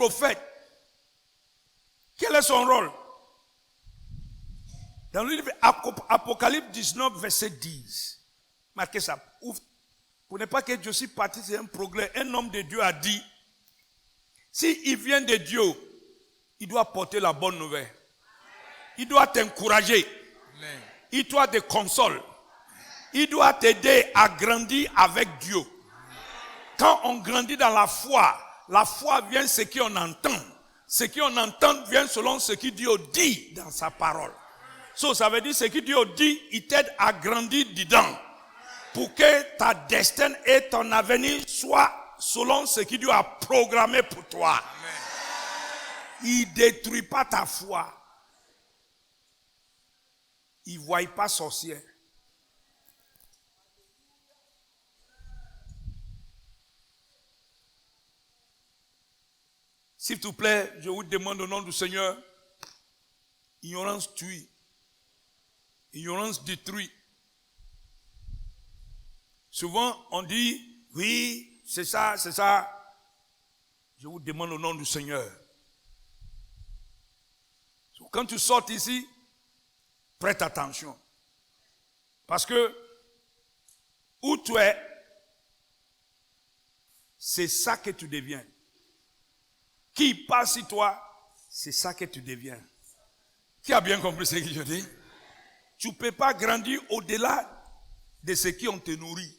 prophète, quel est son rôle? Dans le livre Apocalypse 19, verset 10, marquez ça. Pour ne pas que Dieu soit parti, c'est un progrès. Un homme de Dieu a dit, s'il vient de Dieu, il doit porter la bonne nouvelle. Il doit t'encourager. Il doit te consoler. Il doit t'aider à grandir avec Dieu. Quand on grandit dans la foi vient ce qu'on entend. Ce qu'on entend vient selon ce que Dieu dit dans sa parole. Ça veut dire ce que Dieu dit, il t'aide à grandir dedans. Pour que ta destinée et ton avenir soient selon ce que Dieu a programmé pour toi. Amen. Il ne détruit pas ta foi. Il ne voit pas sorcière. S'il te plaît, je vous demande au nom du Seigneur, ignorance tue, ignorance détruit. Souvent, on dit, oui, c'est ça, c'est ça. Je vous demande au nom du Seigneur. Quand tu sors ici, prête attention. Parce que, où tu es, c'est ça que tu deviens. Qui passe sur toi, c'est ça que tu deviens. Qui a bien compris ce que je dis? Tu ne peux pas grandir au-delà de ce qui on te nourrit.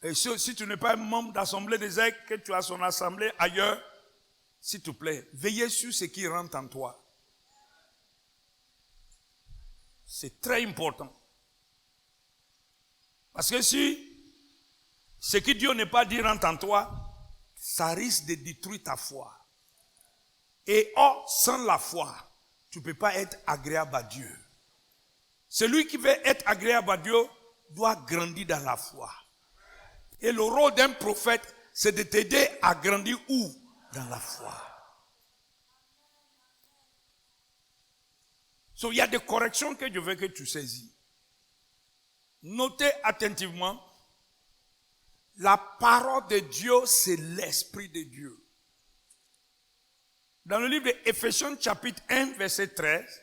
Et si tu n'es pas un membre d'assemblée des aigles, que tu as son assemblée ailleurs, s'il te plaît, veillez sur ce qui rentre en toi. C'est très important. Parce que si ce que Dieu n'est pas dit rentre en toi, ça risque de détruire ta foi. Et sans la foi, tu ne peux pas être agréable à Dieu. Celui qui veut être agréable à Dieu doit grandir dans la foi. Et le rôle d'un prophète, c'est de t'aider à grandir où? Dans la foi. Il y a des corrections que je veux que tu saisis. Notez attentivement, la parole de Dieu, c'est l'Esprit de Dieu. Dans le livre d'Éphésiens chapitre 1, verset 13.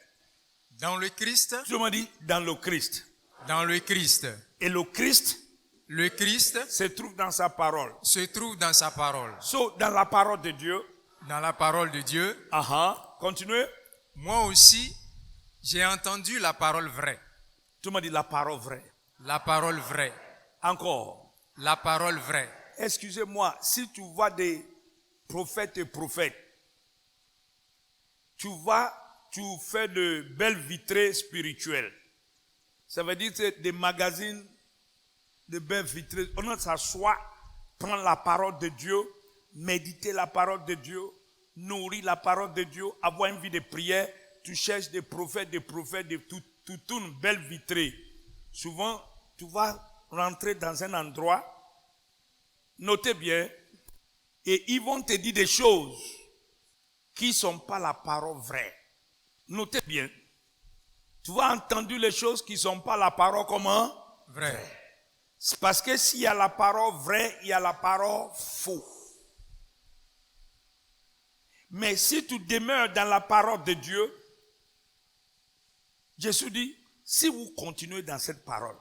Dans le Christ. Tu m'as dit dans le Christ. Dans le Christ. Et le Christ. Le Christ se trouve dans sa parole. Se trouve dans sa parole. Dans la parole de Dieu. Dans la parole de Dieu. Continuez. Moi aussi, j'ai entendu la parole vraie. Tu m'as dit la parole vraie. La parole vraie. Encore. La parole vraie. Excusez-moi, si tu vois des prophètes et prophètes, tu fais de belles vitrées spirituelles. Ça veut dire que c'est des magazines de belles vitrées. On s'assoit, prendre la parole de Dieu, méditer la parole de Dieu, nourrir la parole de Dieu, avoir une vie de prière. Tu cherches des prophètes, tu tournes belle vitrée. Souvent, tu vas rentrer dans un endroit, notez bien, et ils vont te dire des choses qui ne sont pas la parole vraie. Notez bien. Tu vas entendre les choses qui ne sont pas la parole comment? Vraie. C'est parce que s'il y a la parole vraie, il y a la parole faux. Mais si tu demeures dans la parole de Dieu, Jésus dit, si vous continuez dans cette parole,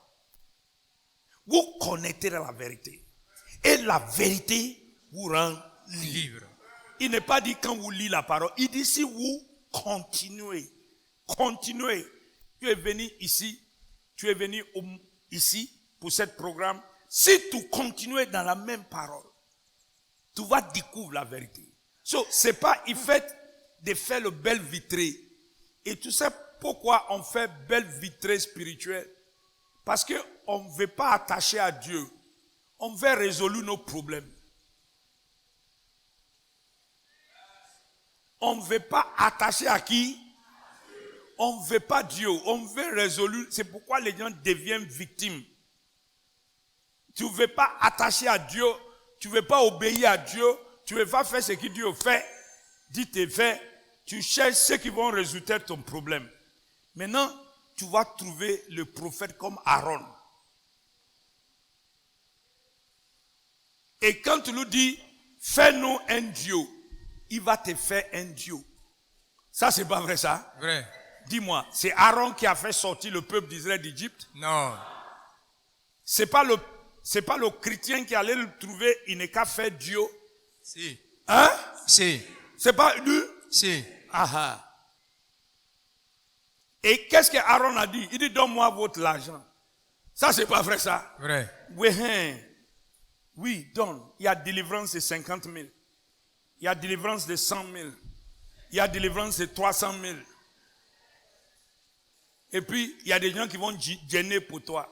vous connaîtrez la vérité. Et la vérité vous rend libre. Il n'est pas dit quand vous lisez la parole, il dit si vous continuez. Continuez. Tu es venu ici, pour ce programme. Si tu continues dans la même parole, tu vas découvrir la vérité. Ce n'est pas il fait de faire le bel vitré. Et tu sais pourquoi on fait belle vitrée spirituelle? Parce qu'on ne veut pas attacher à Dieu. On veut résoudre nos problèmes. On ne veut pas attacher à qui? On ne veut pas Dieu. On veut résoudre. C'est pourquoi les gens deviennent victimes. Tu ne veux pas attacher à Dieu. Tu ne veux pas obéir à Dieu. Tu ne veux pas faire ce que Dieu fait. Dit et fait. Tu cherches ceux qui vont résoudre ton problème. Maintenant, tu vas trouver le prophète comme Aaron. Et quand tu lui dis, fais-nous un Dieu. Il va te faire un Dieu. Ça, c'est pas vrai, ça? Vrai. Dis-moi, c'est Aaron qui a fait sortir le peuple d'Israël d'Égypte? Non. C'est pas le chrétien qui allait le trouver, il n'est qu'à faire Dieu. Si. Hein? Si. C'est pas lui? Si. Ah. Et qu'est-ce que Aaron a dit? Il dit, donne-moi votre argent. Ça, c'est pas vrai, ça? Vrai. Oui, hein. Oui, donne. Il y a délivrance de 50 000. Il y a délivrance de 100 000. Il y a délivrance de 300 000. Et puis, il y a des gens qui vont gêner pour toi.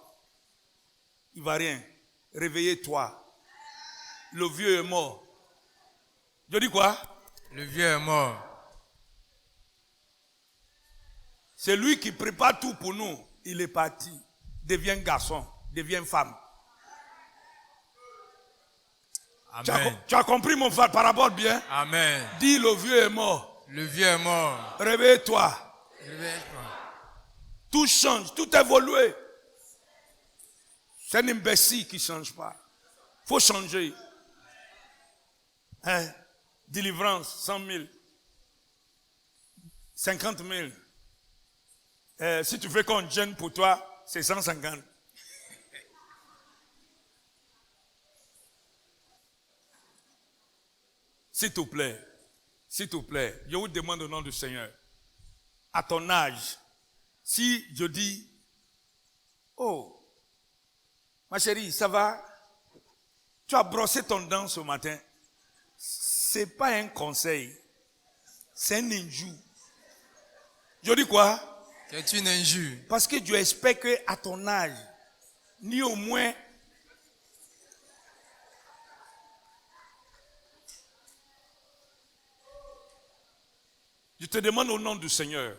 Il ne va rien. Réveillez-toi. Le vieux est mort. Je dis quoi? Le vieux est mort. C'est lui qui prépare tout pour nous. Il est parti. Devient garçon. Devient femme. Amen. Tu as compris mon frère, parabole bien? Amen. Dis le vieux est mort. Le vieux est mort. Réveille-toi. Réveille-toi. Tout change, tout évolue. C'est un imbécile qui ne change pas. Il faut changer. Hein? Délivrance, 100 000. 50 000. Si tu fais qu'on gêne pour toi, c'est 150. S'il te plaît, je vous demande au nom du Seigneur, à ton âge, si je dis, oh, ma chérie, ça va? Tu as brossé ton dent ce matin. C'est pas un conseil, c'est un injure. Je dis quoi? C'est une injure. Parce que Dieu espère qu'à ton âge, ni au moins, je te demande au nom du Seigneur,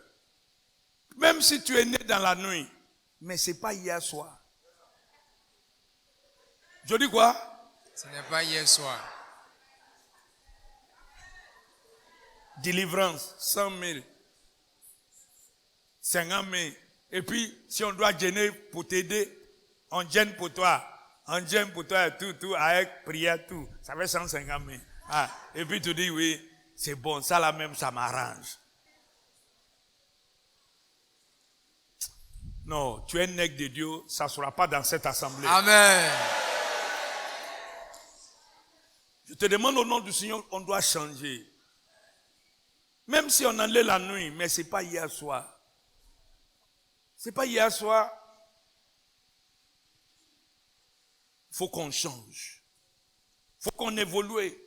même si tu es né dans la nuit, mais ce n'est pas hier soir. Je dis quoi? Ce n'est pas hier soir. Délivrance, 100 000, 50 000. Et puis, si on doit gêner pour t'aider, on gêne pour toi. On gêne pour toi, tout, avec prière, tout. Ça fait 150 000. Ah. Et puis tu dis, oui, c'est bon, ça là même, ça m'arrange. Non, tu es nègre de Dieu, ça ne sera pas dans cette assemblée. Amen. Je te demande au nom du Seigneur, on doit changer. Même si on allait la nuit, mais ce n'est pas hier soir. Ce n'est pas hier soir. Il faut qu'on change. Il faut qu'on évolue.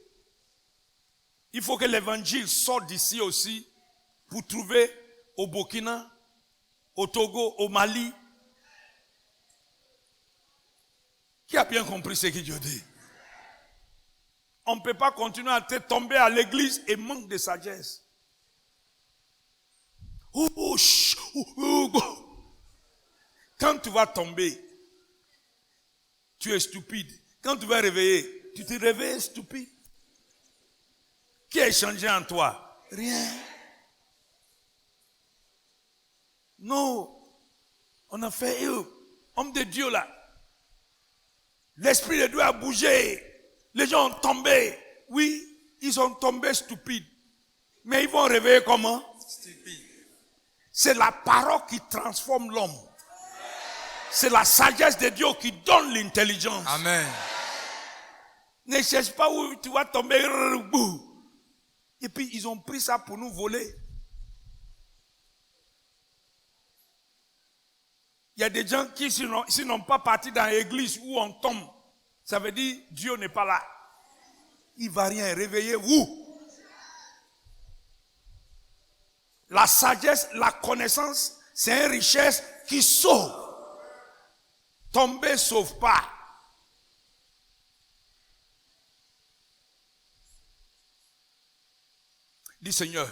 Il faut que l'évangile sorte d'ici aussi pour trouver au Burkina, au Togo, au Mali. Qui a bien compris ce que Dieu dit? On ne peut pas continuer à tomber à l'église et manque de sagesse. Quand tu vas tomber, tu es stupide. Quand tu vas réveiller, tu te réveilles stupide. Qui a changé en toi? Rien. Non. On a fait homme de Dieu là. L'esprit de Dieu a bougé. Les gens ont tombé. Oui, ils ont tombé stupides. Mais ils vont réveiller comment? Stupide. C'est la parole qui transforme l'homme. C'est la sagesse de Dieu qui donne l'intelligence. Amen. Ne cherche pas où tu vas tomber. Et puis ils ont pris ça pour nous voler. Il y a des gens qui, s'ils n'ont pas parti dans l'église où on tombe, ça veut dire Dieu n'est pas là. Il ne va rien. Réveillez-vous. La sagesse, la connaissance, c'est une richesse qui sauve. Tomber ne sauve pas. Dis Seigneur.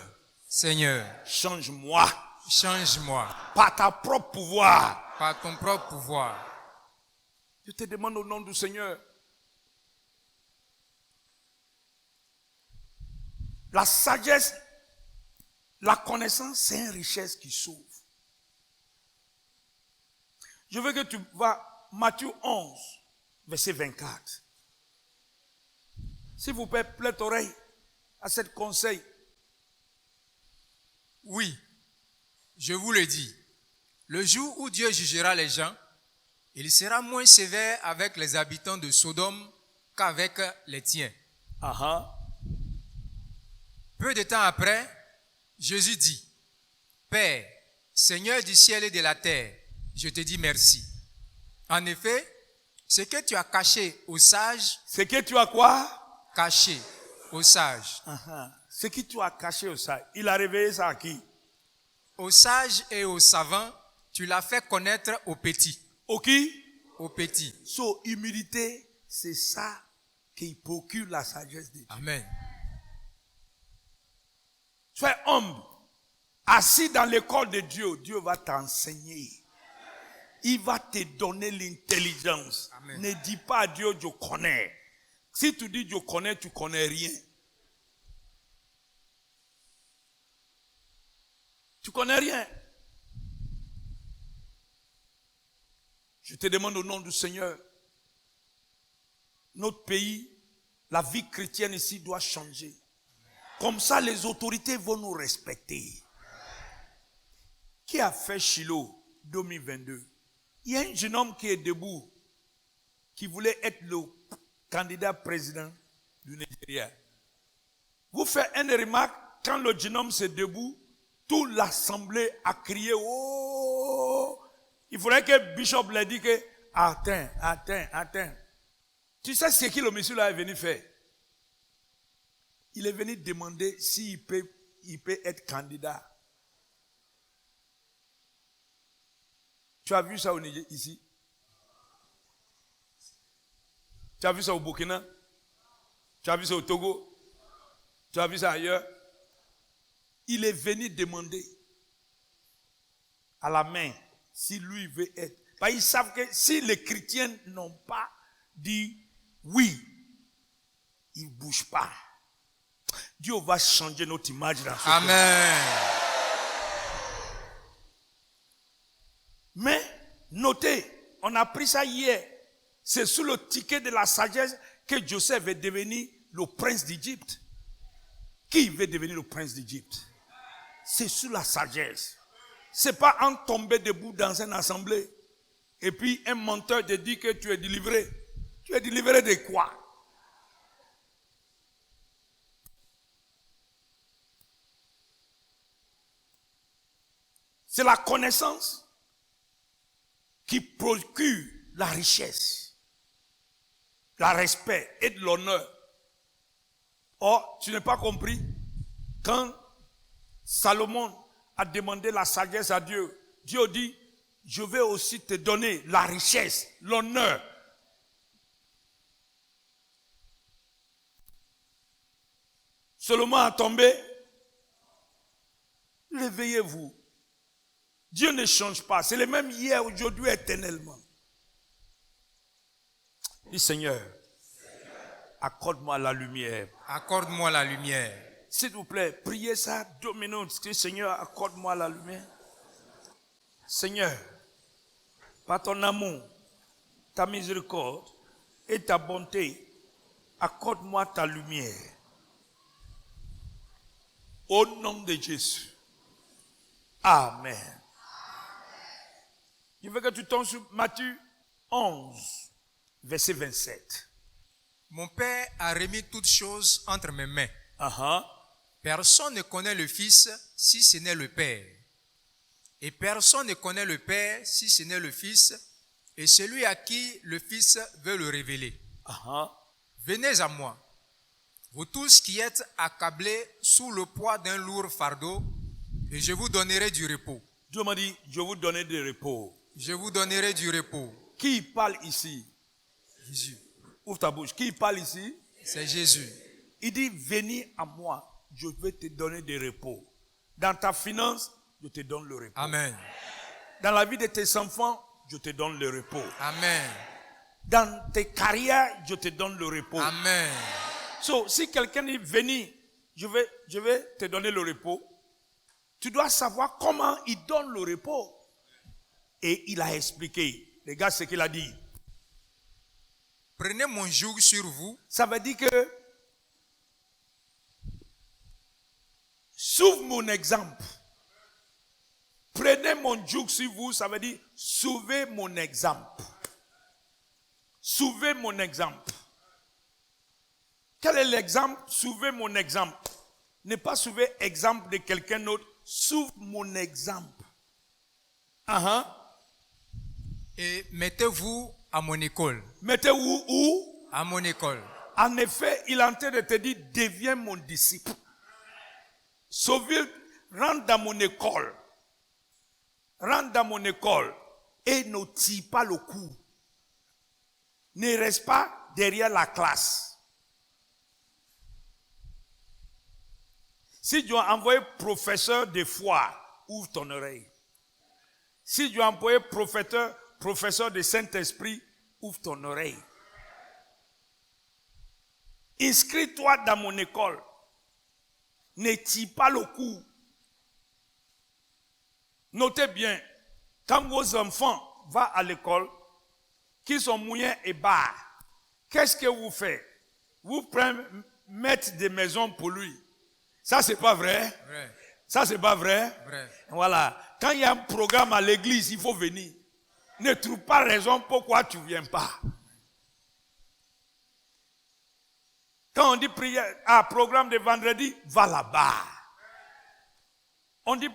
Seigneur, Change-moi. change-moi Par ta propre pouvoir. par ton propre pouvoir. Je te demande au nom du Seigneur. La sagesse, la connaissance, c'est une richesse qui sauve. Je veux que tu vas, Matthieu 11, verset 24. S'il vous plaît, prête oreille à ce conseil. Oui, je vous le dis, le jour où Dieu jugera les gens, il sera moins sévère avec les habitants de Sodome qu'avec les tiens. Peu de temps après, Jésus dit, Père, Seigneur du ciel et de la terre, je te dis merci. En effet, ce que tu as caché aux sages... Ce que tu as quoi? Caché aux sages. Ce que tu as caché aux sages. Il a réveillé ça à qui? Aux sages et aux savants, tu l'as fait connaître aux petits. Au qui? Aux petits. So, humilité, c'est ça qui procure la sagesse de Dieu. Amen. Sois humble. Assis dans l'école de Dieu, Dieu va t'enseigner. Il va te donner l'intelligence. Amen. Ne dis pas à Dieu, je connais. Si tu dis je connais, tu connais rien. Tu connais rien. Je te demande au nom du Seigneur, notre pays, la vie chrétienne ici doit changer. Comme ça, les autorités vont nous respecter. Qui a fait Shiloh 2022? Il y a un jeune homme qui est debout, qui voulait être le candidat président du Nigeria. Vous faites une remarque, quand le jeune homme s'est debout, toute l'assemblée a crié, oh! Il faudrait que Bishop lui dise que, attends. Tu sais ce que le monsieur là est venu faire? Il est venu demander s'il peut être candidat. Tu as vu ça au Niger, ici? Tu as vu ça au Burkina? Tu as vu ça au Togo? Tu as vu ça ailleurs? Il est venu demander à la main si lui veut être. Parce qu'ils savent que si les chrétiens n'ont pas dit oui, ils ne bougent pas. Dieu va changer notre image dans ce Amen. Mais, notez, on a pris ça hier. C'est sous le ticket de la sagesse que Joseph veut devenir le prince d'Égypte. Qui veut devenir le prince d'Égypte? C'est sous la sagesse. C'est pas en tomber debout dans une assemblée. Et puis un menteur te dit que tu es délivré. Tu es délivré de quoi? C'est la connaissance qui procure la richesse, le respect et de l'honneur. Or, tu n'as pas compris, quand Salomon a demandé la sagesse à Dieu, Dieu dit, je vais aussi te donner la richesse, l'honneur. Seulement à tomber, réveillez-vous. Dieu ne change pas. C'est le même hier, aujourd'hui, éternellement. Dis Seigneur, accorde-moi la lumière. Accorde-moi la lumière. S'il vous plaît, priez ça 2 minutes. Dis Seigneur, accorde-moi la lumière. Seigneur, par ton amour, ta miséricorde et ta bonté, accorde-moi ta lumière. Au nom de Jésus. Amen. Je veux que tu tombes sur Matthieu 11, verset 27. Mon Père a remis toutes choses entre mes mains. Personne ne connaît le Fils si ce n'est le Père. Et personne ne connaît le Père si ce n'est le Fils et celui à qui le Fils veut le révéler. Venez à moi, vous tous qui êtes accablés sous le poids d'un lourd fardeau, et je vous donnerai du repos. Dieu m'a dit, je vous donnerai du repos. Je vous donnerai du repos. Qui parle ici? Jésus. Ouvre ta bouche. Qui parle ici? C'est Jésus. Il dit, venez à moi, je vais te donner du repos. Dans ta finance, je te donne le repos. Amen. Dans la vie de tes enfants, je te donne le repos. Amen. Dans tes carrières, je te donne le repos. Amen. So, si quelqu'un dit, venez, je vais te donner le repos, tu dois savoir comment il donne le repos. Et il a expliqué. Regarde ce qu'il a dit. Prenez mon joug sur vous. Ça veut dire que Suivez mon exemple. Prenez mon joug sur vous, ça veut dire suivez mon exemple. Suivez mon exemple. Quel est l'exemple? Suivez mon exemple. Ne pas suivre l'exemple de quelqu'un d'autre. Suivez mon exemple. Et mettez-vous à mon école. Mettez-vous où? À mon école. En effet, il est en train de te dire, deviens mon disciple. Rentre dans mon école. Rentre dans mon école et ne tire pas le coup. Ne reste pas derrière la classe. Si tu as envoyé professeur de foi, ouvre ton oreille. Si tu as envoyé professeur de Saint-Esprit, ouvre ton oreille. Inscris-toi dans mon école. Ne tire pas le coup. Notez bien, quand vos enfants vont à l'école, qu'ils sont mouillés et bas, qu'est-ce que vous faites? Vous prenez mettre des maisons pour lui. Ça, c'est pas vrai? Vrai. Ça, c'est pas vrai? Vrai. Voilà. Quand il y a un programme à l'église, il faut venir. Ne trouve pas raison pourquoi tu ne viens pas. Quand on dit prière, programme de vendredi, va là-bas. On dit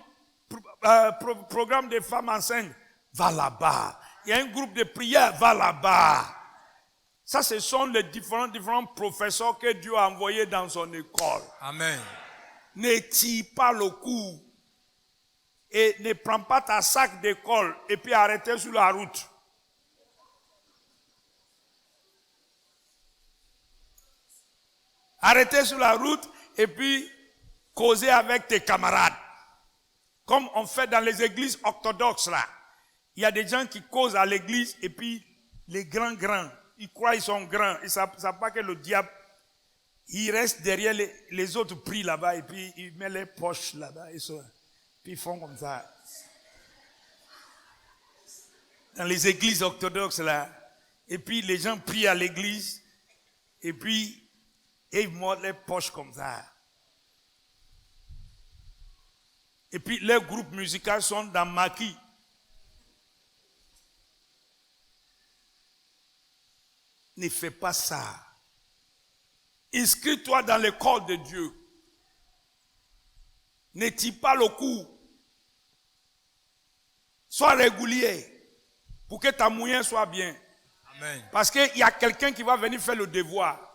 programme de femmes enceintes, va là-bas. Il y a un groupe de prière, va là-bas. Ça, ce sont les différents professeurs que Dieu a envoyés dans son école. Amen. Ne tire pas le coup. Et ne prends pas ta sac d'école et puis arrêtez sur la route. Arrêtez sur la route et puis causez avec tes camarades. Comme on fait dans les églises orthodoxes là. Il y a des gens qui causent à l'église et puis les grands, ils croient qu'ils sont grands. Ils ne savent pas que le diable, il reste derrière les autres prient là-bas et puis il met les poches là-bas. Puis ils font comme ça. Dans les églises orthodoxes là. Et puis les gens prient à l'église et puis ils montent les poches comme ça. Et puis les groupes musicaux sont dans maquis. Ne fais pas ça. Inscris-toi dans l'école de Dieu. Ne tire pas le coup. Sois régulier pour que ta moyenne soit bien. Amen. Parce qu'il y a quelqu'un qui va venir faire le devoir.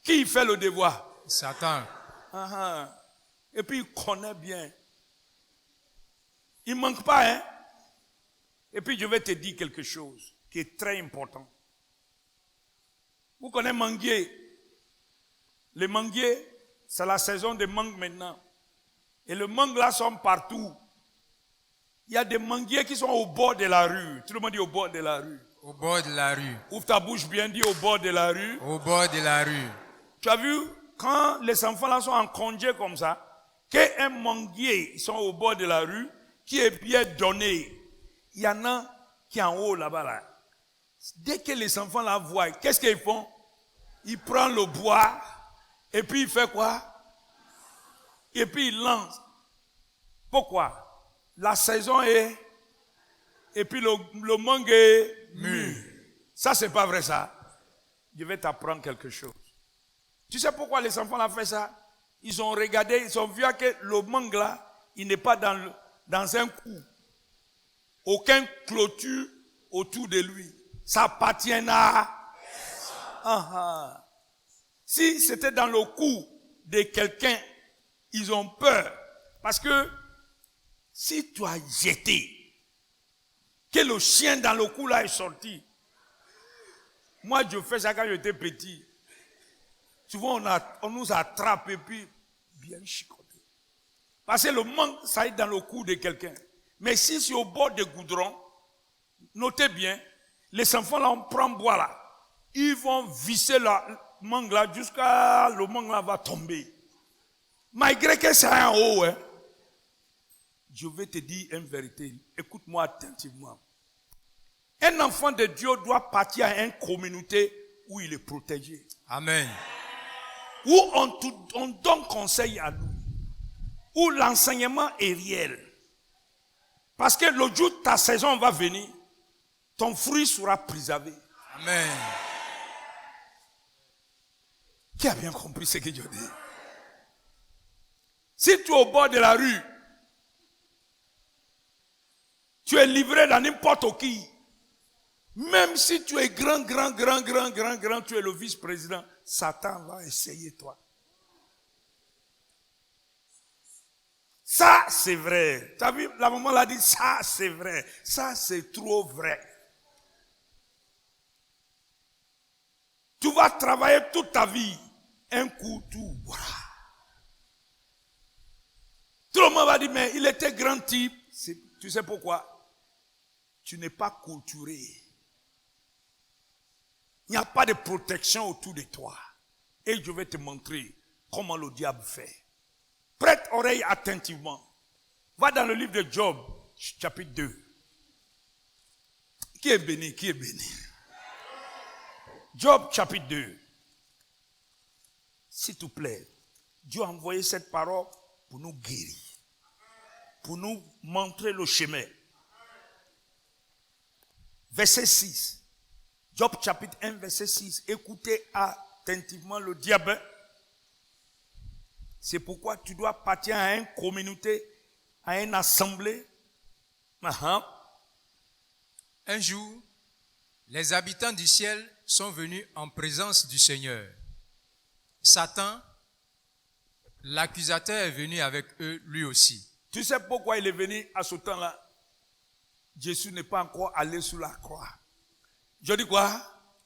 Qui fait le devoir? Satan. Et puis il connaît bien. Il ne manque pas, hein? Et puis je vais te dire quelque chose qui est très important. Vous connaissez manguier? Les manguiers, c'est la saison des mangues maintenant. Et les mangues là sont partout. Il y a des manguiers qui sont au bord de la rue. Tout le monde dit au bord de la rue. Au bord de la rue. Ouvre ta bouche bien, dis au bord de la rue. Au bord de la rue. Tu as vu, quand les enfants là sont en congé comme ça, qu'un manguier, ils sont au bord de la rue, qui est bien donné. Il y en a qui est en haut là-bas. Là. Dès que les enfants la voient, qu'est-ce qu'ils font? Ils prennent le bois et puis ils font quoi? Et puis ils lancent. Pourquoi? La saison est et puis le mangue est mûr. Ça, c'est pas vrai ça. Je vais t'apprendre quelque chose. Tu sais pourquoi les enfants ont fait ça? Ils ont regardé, ils ont vu que le mangue là, il n'est pas dans un coup. Aucun clôture autour de lui. Ça appartient à... Si c'était dans le cou de quelqu'un, ils ont peur. Parce que si tu as jeté, que le chien dans le cou là est sorti. Moi, je fais ça quand j'étais petit. Souvent, on nous attrape et puis bien chicoté. Parce que le mangue, ça est dans le cou de quelqu'un. Mais si c'est au bord du goudron, notez bien, les enfants là, on prend bois là. Ils vont visser la mangue là jusqu'à le mangue là va tomber. Malgré que c'est en haut, hein. Je vais te dire une vérité. Écoute-moi attentivement. Un enfant de Dieu doit partir à une communauté où il est protégé. Amen. Où on donne conseil à nous. où l'enseignement est réel. Parce que le jour où ta saison va venir, ton fruit sera préservé. Amen. Qui a bien compris ce que Dieu dit? Si tu es au bord de la rue, tu es livré dans n'importe qui, même si tu es grand, tu es le vice-président, Satan va essayer toi. Ça, c'est vrai. Tu as vu, la maman l'a dit, ça, c'est vrai. Ça, c'est trop vrai. Tu vas travailler toute ta vie. Un coup, tout. Voilà. Tout le monde va dire, mais il était grand type. Tu sais pourquoi? Tu n'es pas culturé. Il n'y a pas de protection autour de toi. Et je vais te montrer comment le diable fait. Prête oreille attentivement. Va dans le livre de Job, chapitre 2. Qui est béni? Qui est béni? Job, chapitre 2. S'il te plaît, Dieu a envoyé cette parole pour nous guérir, pour nous montrer le chemin. Verset 6. Job chapitre 1, verset 6. Écoutez attentivement le diable. C'est pourquoi tu dois partir à une communauté, à une assemblée. Un jour, les habitants du ciel sont venus en présence du Seigneur. Satan, l'accusateur, est venu avec eux lui aussi. Tu sais pourquoi il est venu à ce temps-là? Jésus n'est pas encore allé sur la croix. Je dis quoi?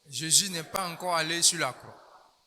Jésus n'est pas encore allé sur la croix.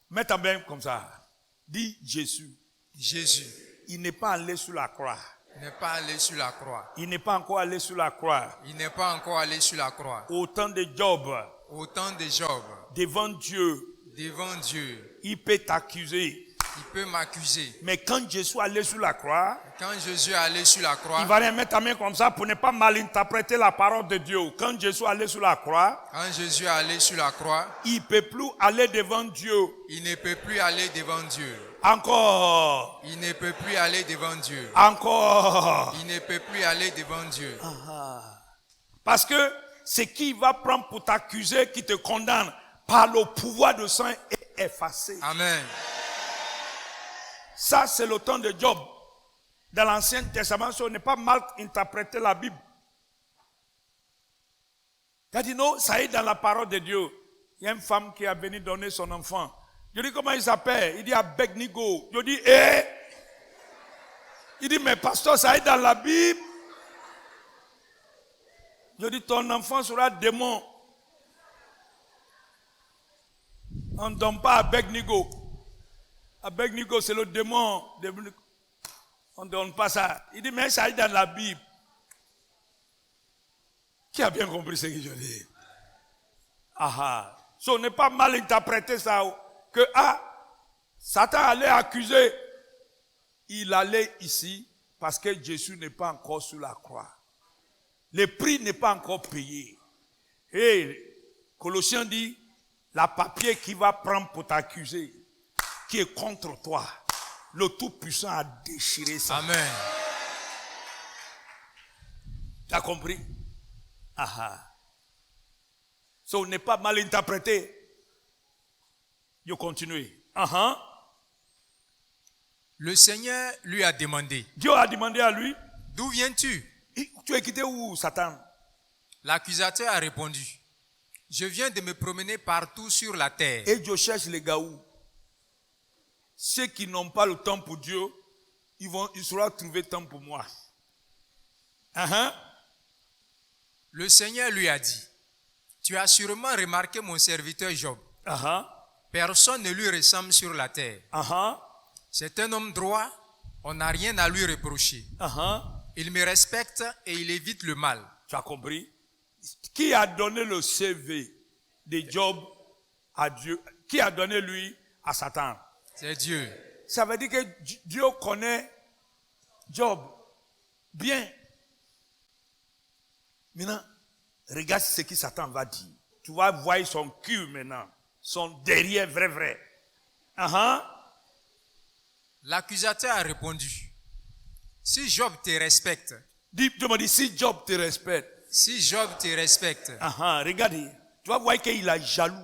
Mets ta main comme ça. Dis Jésus. Jésus. Il n'est pas allé sur la croix. Il n'est pas allé sur la croix. Il n'est pas encore allé sur la croix. Il n'est pas encore allé sur la croix. Au temps de Job. Au temps de Job. Devant Dieu. Devant Dieu. Il peut t'accuser. Il peut m'accuser. Mais quand Jésus est allé sur la croix, quand Jésus est allé sur la croix, il va rien mettre ta main comme ça pour ne pas mal interpréter la parole de Dieu. Quand Jésus est allé sur la croix, quand Jésus est allé sur la croix, il ne peut plus aller devant Dieu. Il ne peut plus aller devant Dieu. Encore. Il ne peut plus aller devant Dieu. Encore. Il ne peut plus aller devant Dieu. Parce que ce qui va prendre pour t'accuser, qui te condamne par le pouvoir de sang est effacé. Amen. Ça, c'est le temps de Job. Dans l'Ancien Testament, on n'est pas mal interprété la Bible. Il a dit non, ça est dans la parole de Dieu. Il y a une femme qui a venu donner son enfant. Je dis comment il s'appelle? Il dit Abednego. Je dis Il dit mais pasteur, ça est dans la Bible. Je dis ton enfant sera démon. On ne donne pas Abednego. Abednego, c'est le démon. On ne donne pas ça. Il dit, mais ça est dans la Bible. Qui a bien compris ce que je dis? On n'est pas mal interprété ça. Que Satan allait accuser. Il allait ici parce que Jésus n'est pas encore sur la croix. Le prix n'est pas encore payé. Et Colossiens dit, la papier qui va prendre pour t'accuser, qui est contre toi, le Tout-Puissant a déchiré ça. Amen. Tu as compris? On n'est pas mal interprété. Je continue. Le Seigneur lui a demandé. Dieu a demandé à lui. D'où viens-tu? Tu es quitté où, Satan? L'accusateur a répondu. Je viens de me promener partout sur la terre. Et je cherche les gars où? Ceux qui n'ont pas le temps pour Dieu, ils sauront trouver temps pour moi. Le Seigneur lui a dit, tu as sûrement remarqué mon serviteur Job. Personne ne lui ressemble sur la terre. C'est un homme droit, on n'a rien à lui reprocher. Il me respecte et il évite le mal. Tu as compris? Qui a donné le CV de Job à Dieu? Qui a donné lui à Satan? C'est Dieu. Ça veut dire que Dieu connaît Job bien. Maintenant, regarde ce que Satan va dire. Tu vas voir son cul maintenant. Son derrière vrai. L'accusateur a répondu. Si Job te respecte, Dis, tu me dis, si Job te respecte, si Job te respecte, regarde, tu vas voir qu'il est jaloux.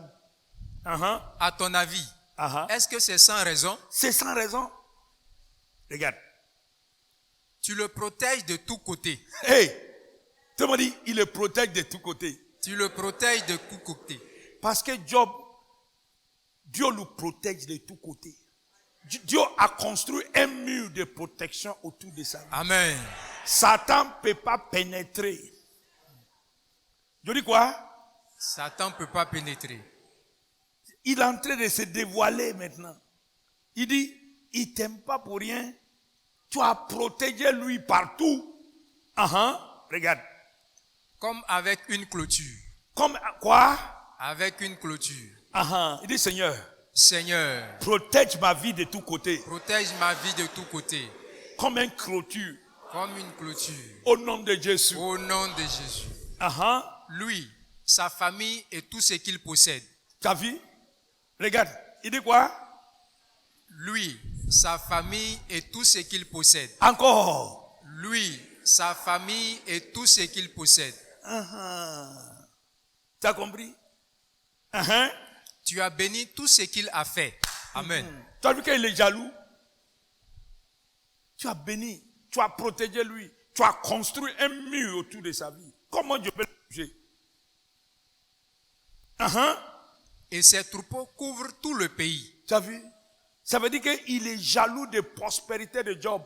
à ton avis, est-ce que c'est sans raison? C'est sans raison. Regarde. Tu le protèges de tous côtés. Hey, tu me dis, il le protège de tous côtés. Tu le protèges de tous côtés. Parce que Job, Dieu le protège de tous côtés. Dieu a construit un mur de protection autour de sa vie. Amen. Satan ne peut pas pénétrer. Je dis quoi? Satan ne peut pas pénétrer. Il est en train de se dévoiler maintenant. Il dit, il ne t'aime pas pour rien. Tu as protégé lui partout. Regarde. Comme avec une clôture. Comme quoi? Avec une clôture. Il dit, Seigneur. Seigneur. Protège ma vie de tous côtés. Protège ma vie de tous côtés. Comme une clôture. Comme une clôture. Au nom de Jésus. Au nom de Jésus. Lui, sa famille et tout ce qu'il possède. Ta vie? Regarde. Il dit quoi? Lui, sa famille et tout ce qu'il possède. Encore. Lui, sa famille et tout ce qu'il possède. Tu as compris? Tu as béni tout ce qu'il a fait. Amen. Tu as vu qu'il est jaloux? Tu as béni, tu as protégé lui, tu as construit un mur autour de sa vie. Comment Dieu peut le juger? Et ses troupeaux couvrent tout le pays. Tu as vu? Ça veut dire qu'il est jaloux de prospérité de Job.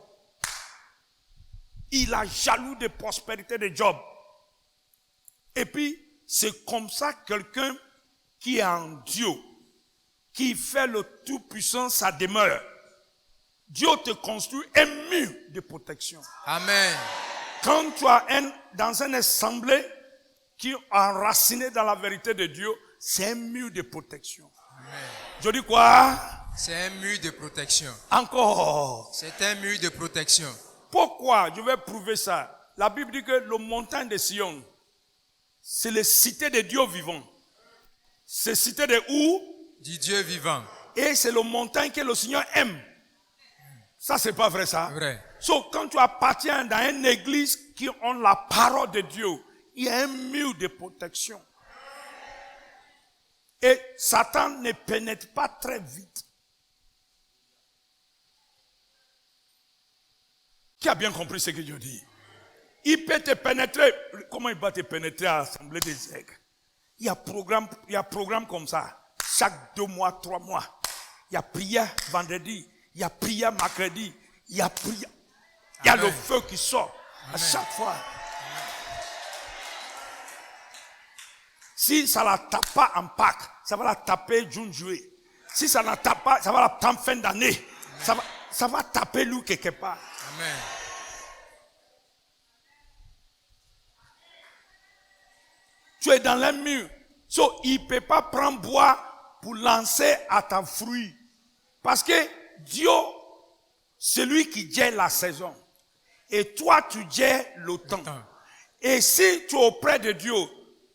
Il est jaloux de prospérité de Job. Et puis, c'est comme ça quelqu'un qui est en Dieu, qui fait le Tout-Puissant sa demeure. Dieu te construit un mur de protection. Amen. Quand tu es dans une assemblée qui est enracinée dans la vérité de Dieu, c'est un mur de protection. Amen. Je dis quoi? C'est un mur de protection. Encore. C'est un mur de protection. Pourquoi? Je vais prouver ça. La Bible dit que le montagne de Sion, c'est la cité de Dieu vivant. C'est cité de où? Du Dieu vivant. Et c'est le montagne que le Seigneur aime. Ça, c'est pas vrai, ça? Vrai. So, quand tu appartiens dans une église qui ont la parole de Dieu, il y a un mur de protection. Et Satan ne pénètre pas très vite. Qui a bien compris ce que Dieu dit? Il peut te pénétrer. Comment il va te pénétrer à l'assemblée des aigles? Il y a programme comme ça. Chaque 2 mois, 3 mois. Il y a prière vendredi. Il y a prière mercredi. Il y a prière. Il y a le feu qui sort. À chaque fois. Si ça ne la tape pas en Pâques, ça va la taper juin-juillet. Si ça ne la tape pas, ça va la taper en fin d'année. Ça va taper lui quelque part. Amen. Tu es dans le mur. So, il ne peut pas prendre bois pour lancer à ta fruit. Parce que Dieu, c'est lui qui gère la saison. Et toi, tu gères le temps. Et si tu es auprès de Dieu,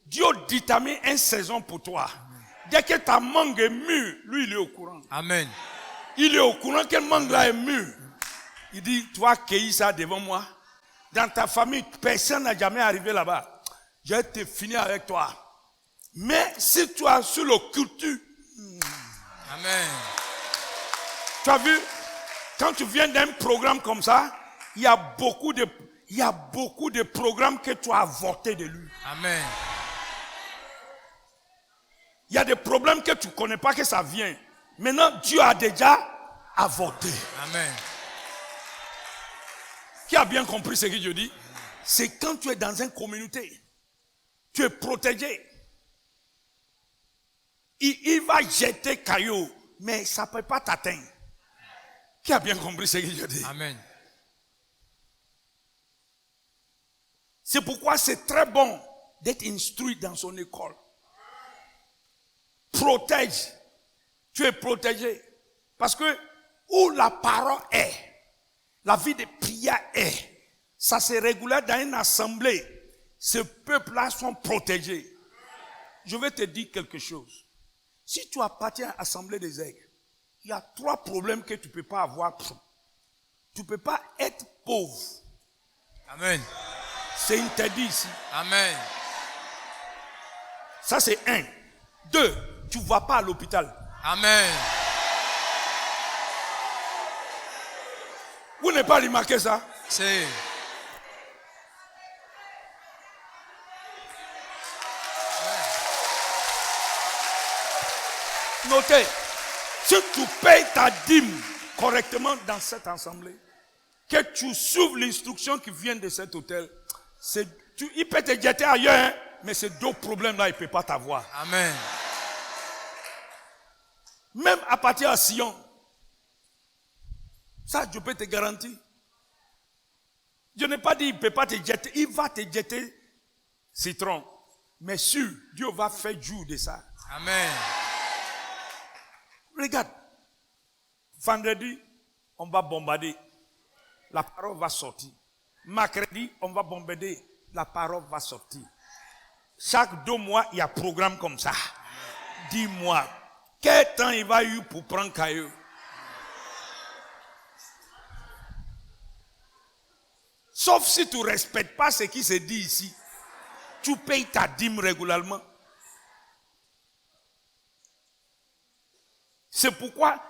Dieu détermine une saison pour toi. Dès que ta mangue est mûre, lui, il est au courant. Amen. Il est au courant que mangue là est mûre. Il dit, tu vas cueillir ça devant moi. Dans ta famille, personne n'a jamais arrivé là-bas. Je vais te finir avec toi. Mais si tu as sur le culture. Amen. Tu as vu, quand tu viens d'un programme comme ça, il y a beaucoup de programmes que tu as avortés de lui. Amen. Il y a des problèmes que tu ne connais pas que ça vient. Maintenant, Dieu a déjà avorté. Amen. Qui a bien compris ce que je dis? C'est quand tu es dans une communauté, tu es protégé. Il va jeter cailloux, mais ça ne peut pas t'atteindre. Qui a bien compris ce que je dis? Amen. C'est pourquoi c'est très bon d'être instruit dans son école. Protège. Tu es protégé. Parce que où la parole est, la vie de prière est, ça se régule dans une assemblée. Ce peuple-là sont protégés. Je vais te dire quelque chose. Si tu appartiens à l'assemblée des aigles, il y a 3 problèmes que tu ne peux pas avoir. Tu ne peux pas être pauvre. Amen. C'est interdit ici. Amen. Ça, c'est 1. 2, tu ne vas pas à l'hôpital. Amen. Vous n'avez pas remarqué ça? C'est. Notez, si tu payes ta dîme correctement dans cette assemblée, que tu suives l'instruction qui vient de cet hôtel, il peut te jeter ailleurs, hein, mais ces 2 problèmes-là, il ne peut pas t'avoir. Amen. Même à partir de Sion, ça, je peux te garantir. Je n'ai pas dit il ne peut pas te jeter, il va te jeter citron. Mais sûr, Dieu va faire jour de ça. Amen. Regarde, vendredi, on va bombarder. La parole va sortir. Mercredi, on va bombarder. La parole va sortir. Chaque 2 mois, il y a un programme comme ça. Dis-moi, quel temps il va y avoir pour prendre caillou? Sauf si tu ne respectes pas ce qui se dit ici. Tu payes ta dîme régulièrement. C'est pourquoi,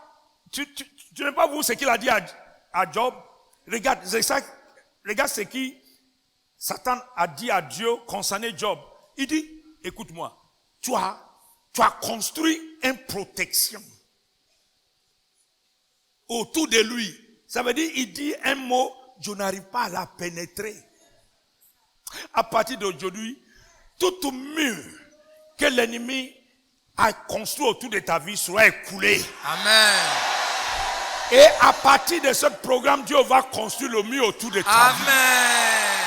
tu n'as pas vu ce qu'il a dit à Job. Regarde, c'est ça, regarde ce qui Satan a dit à Dieu concernant Job. Il dit, écoute-moi, tu as construit une protection autour de lui. Ça veut dire, il dit un mot, je n'arrive pas à la pénétrer. À partir d'aujourd'hui, tout mur que l'ennemi a construit autour de ta vie sera écoulé. Amen. Et à partir de ce programme, Dieu va construire le mur autour de ta vie. Amen.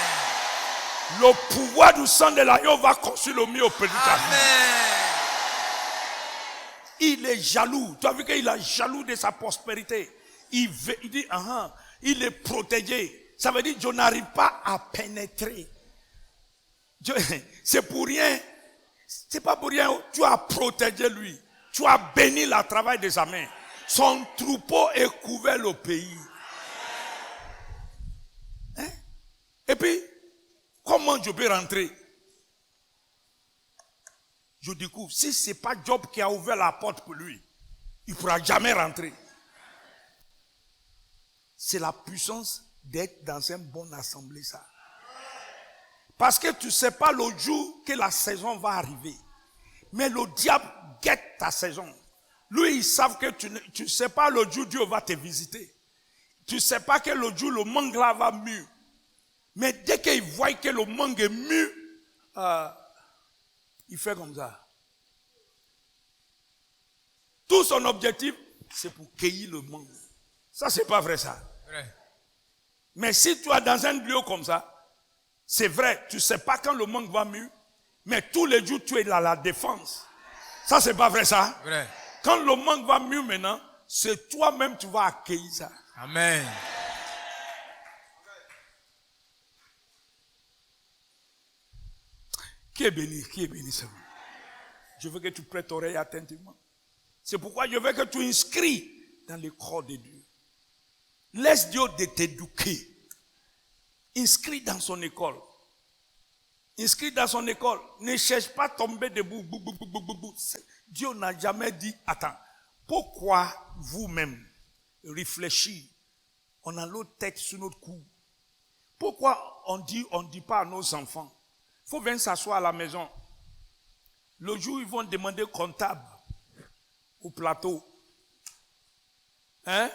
Le pouvoir du sang de l'agneau va construire le mur autour de ta vie. Amen. Il est jaloux. Tu as vu qu'il est jaloux de sa prospérité. Il dit, il est protégé. Ça veut dire, je n'arrive pas à pénétrer. C'est pour rien. C'est pas pour rien. Tu as protégé lui. Tu as béni le travail de sa main. Son troupeau est couvert le pays. Hein? Et puis, comment je peux rentrer? Je découvre, si ce n'est pas Job qui a ouvert la porte pour lui, il ne pourra jamais rentrer. C'est la puissance d'être dans une bonne assemblée, ça. Parce que tu ne sais pas le jour que la saison va arriver. Mais le diable guette ta saison. Lui, il savent que tu ne sais pas le jour où Dieu va te visiter. Tu ne sais pas que le jour le mangue là va mûr. Mais dès qu'il voit que le mangue est mûr, il fait comme ça. Tout son objectif, c'est pour cueillir le mangue. Ça, c'est pas vrai ça. Vrai. Mais si tu es dans un lieu comme ça, c'est vrai, tu ne sais pas quand le mangue va mûr, mais tous les jours tu es dans la défense. Ça, c'est pas vrai ça. Vrai. Quand le mangue va mûr maintenant, c'est toi-même tu vas accueillir ça. Amen. Qui est béni ça? Je veux que tu prêtes oreille attentivement. C'est pourquoi je veux que tu inscris dans le corps de Dieu. Laisse Dieu de t'éduquer. Inscris dans son école. Inscris dans son école. Ne cherche pas à tomber debout. Dieu n'a jamais dit, attends, pourquoi vous-même réfléchir? On a l'autre tête sur notre cou. Pourquoi on dit pas à nos enfants? Il faut venir s'asseoir à la maison. Le jour, ils vont demander comptable au plateau. Hein?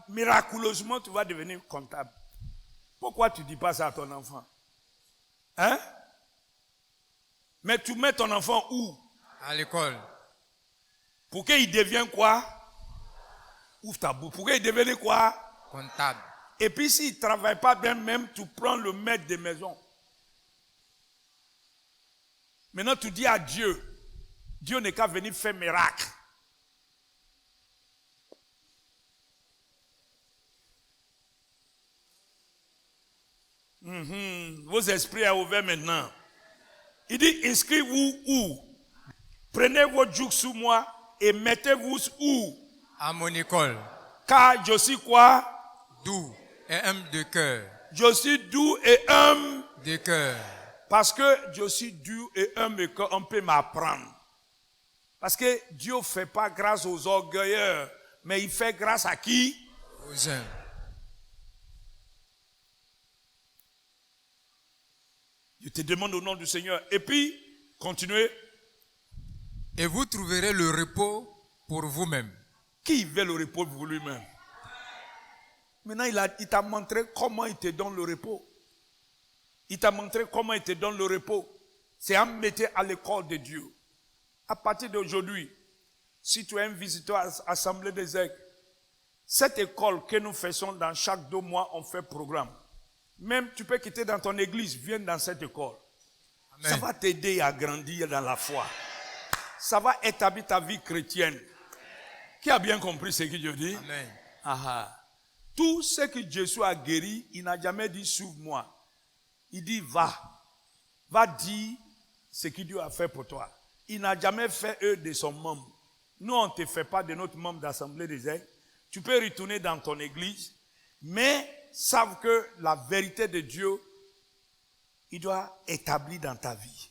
Miraculeusement, tu vas devenir comptable. Pourquoi tu ne dis pas ça à ton enfant? Hein? Mais tu mets ton enfant où? À l'école. Pour qu'il devienne quoi? Ouvre ta bouche. Pour qu'il devienne quoi? Comptable. Et puis s'il ne travaille pas bien même, tu prends le maître de maison. Maintenant tu dis à Dieu, Dieu n'est qu'à venir faire miracle. Vos esprits sont ouverts maintenant. Il dit, inscrivez-vous où? Prenez votre joug sous moi et mettez-vous où? À mon école. Car je suis quoi? doux et humble de cœur. Je suis doux et humble De cœur. parce que je suis doux et humble et qu'on peut m'apprendre. Parce que Dieu ne fait pas grâce aux orgueilleux, mais il fait grâce à qui? Aux humbles. Je te demande au nom du Seigneur. Et puis, continuez. Et vous trouverez le repos pour vous-même. Qui veut le repos pour lui-même? Maintenant, il t'a montré comment il te donne le repos. Il t'a montré comment il te donne le repos. C'est à mettre à l'école de Dieu. À partir d'aujourd'hui, si tu es un visiteur à l'Assemblée des Aigles, cette école que nous faisons dans chaque 2 mois, on fait programme. Même tu peux quitter dans ton église, viens dans cette école. Amen. Ça va t'aider à grandir dans la foi. Ça va établir ta vie chrétienne. Qui a bien compris ce que Dieu dit? Amen. Aha. Tout ce que Jésus a guéri, il n'a jamais dit suive-moi. Il dit va. Va dire ce que Dieu a fait pour toi. Il n'a jamais fait eux de son membre. Nous, on ne te fait pas de notre membre d'Assemblée des Aigles. Tu peux retourner dans ton église, mais savent que la vérité de Dieu, il doit établir dans ta vie.